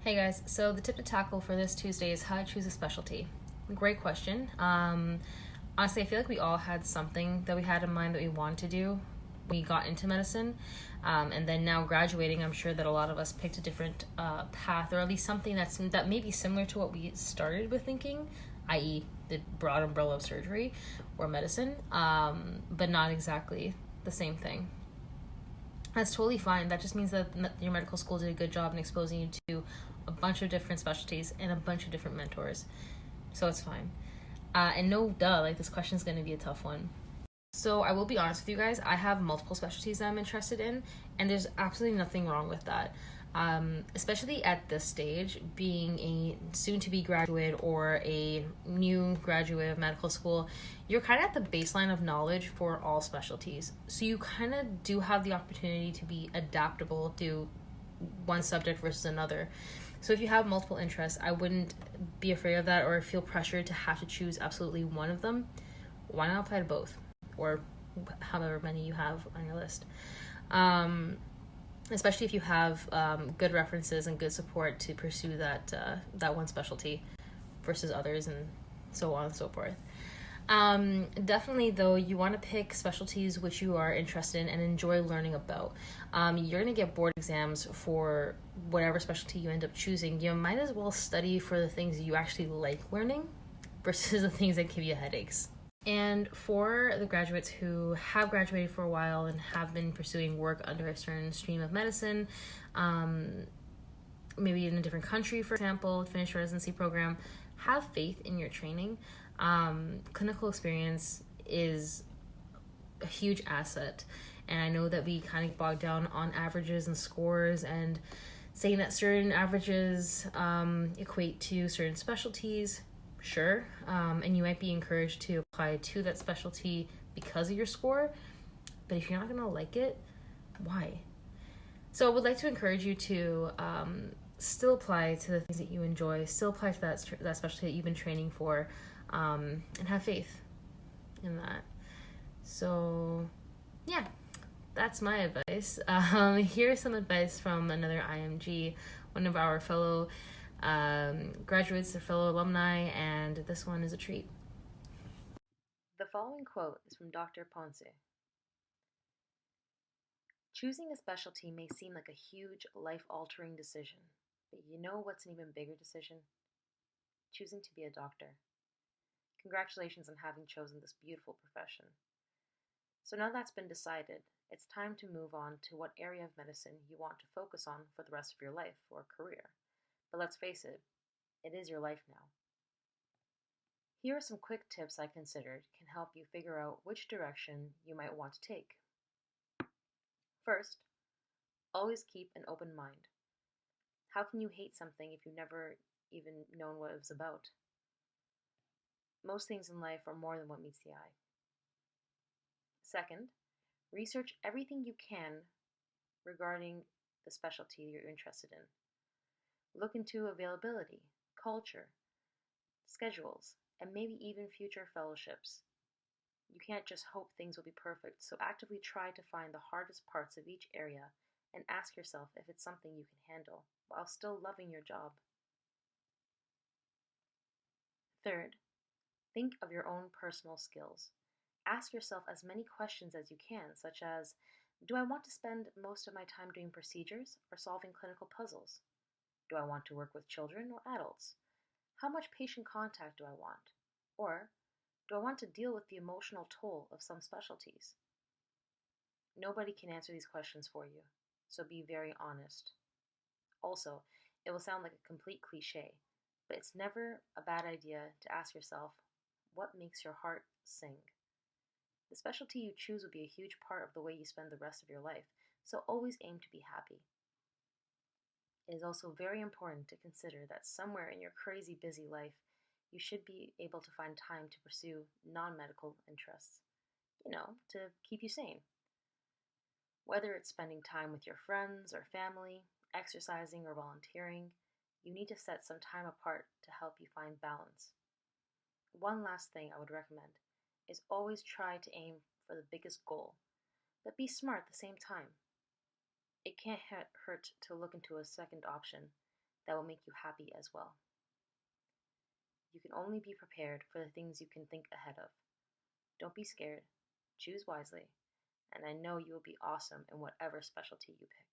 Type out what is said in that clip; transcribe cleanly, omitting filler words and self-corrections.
Hey guys, so the tip to tackle for this Tuesday is how to choose a specialty. Great question. Honestly, I feel like we all had something that we had in mind that we wanted to do when we got into medicine. And then now graduating, I'm sure that a lot of us picked a different path, or at least something that may be similar to what we started with thinking, i.e., the broad umbrella of surgery or medicine, but not exactly the same thing. That's totally fine. That just means that your medical school did a good job in exposing you to a bunch of different specialties and a bunch of different mentors. So it's fine. And no duh, like this question is going to be a tough one. So I will be honest with you guys, I have multiple specialties that I'm interested in, and there's absolutely nothing wrong with that. Especially at this stage, being a soon-to-be graduate or a new graduate of medical school, you're kind of at the baseline of knowledge for all specialties. So you kind of do have the opportunity to be adaptable to one subject versus another. So if you have multiple interests, I wouldn't be afraid of that or feel pressured to have to choose absolutely one of them. Why not apply to both? Or however many you have on your list. Especially if you have good references and good support to pursue that one specialty versus others, and so on and so forth. Definitely, though, you want to pick specialties which you are interested in and enjoy learning about. You're going to get board exams for whatever specialty you end up choosing. You might as well study for the things you actually like learning versus the things that give you headaches. And for the graduates who have graduated for a while and have been pursuing work under a certain stream of medicine, maybe in a different country, for example, finish a residency program, have faith in your training. Clinical experience is a huge asset. And I know that we kind of bog down on averages and scores and saying that certain averages equate to certain specialties. Sure, and you might be encouraged to apply to that specialty because of your score, but if you're not going to like it, why? So I would like to encourage you to still apply to the things that you enjoy, still apply to that specialty that you've been training for, and have faith in that. So yeah, that's my advice. Here's some advice from another IMG, one of our fellow graduates, their fellow alumni, and this one is a treat. The following quote is from Dr. Ponce. Choosing a specialty may seem like a huge, life-altering decision, but you know what's an even bigger decision? Choosing to be a doctor. Congratulations on having chosen this beautiful profession. So now that's been decided, it's time to move on to what area of medicine you want to focus on for the rest of your life or career. But let's face it is your life now. Here are some quick tips I considered can help you figure out which direction you might want to take. First, always keep an open mind. How can you hate something if you've never even known what it was about? Most things in life are more than what meets the eye. Second, research everything you can regarding the specialty you're interested in. Look into availability, culture, schedules, and maybe even future fellowships. You can't just hope things will be perfect, so actively try to find the hardest parts of each area and ask yourself if it's something you can handle while still loving your job. Third, think of your own personal skills. Ask yourself as many questions as you can, such as, do I want to spend most of my time doing procedures or solving clinical puzzles? Do I want to work with children or adults? How much patient contact do I want? Or, do I want to deal with the emotional toll of some specialties? Nobody can answer these questions for you, so be very honest. Also, it will sound like a complete cliche, but it's never a bad idea to ask yourself, what makes your heart sing? The specialty you choose will be a huge part of the way you spend the rest of your life, so always aim to be happy. It is also very important to consider that somewhere in your crazy busy life, you should be able to find time to pursue non-medical interests, to keep you sane. Whether it's spending time with your friends or family, exercising or volunteering, you need to set some time apart to help you find balance. One last thing I would recommend is always try to aim for the biggest goal, but be smart at the same time. It can't hurt to look into a second option, that will make you happy as well. You can only be prepared for the things you can think ahead of. Don't be scared, choose wisely, and I know you will be awesome in whatever specialty you pick.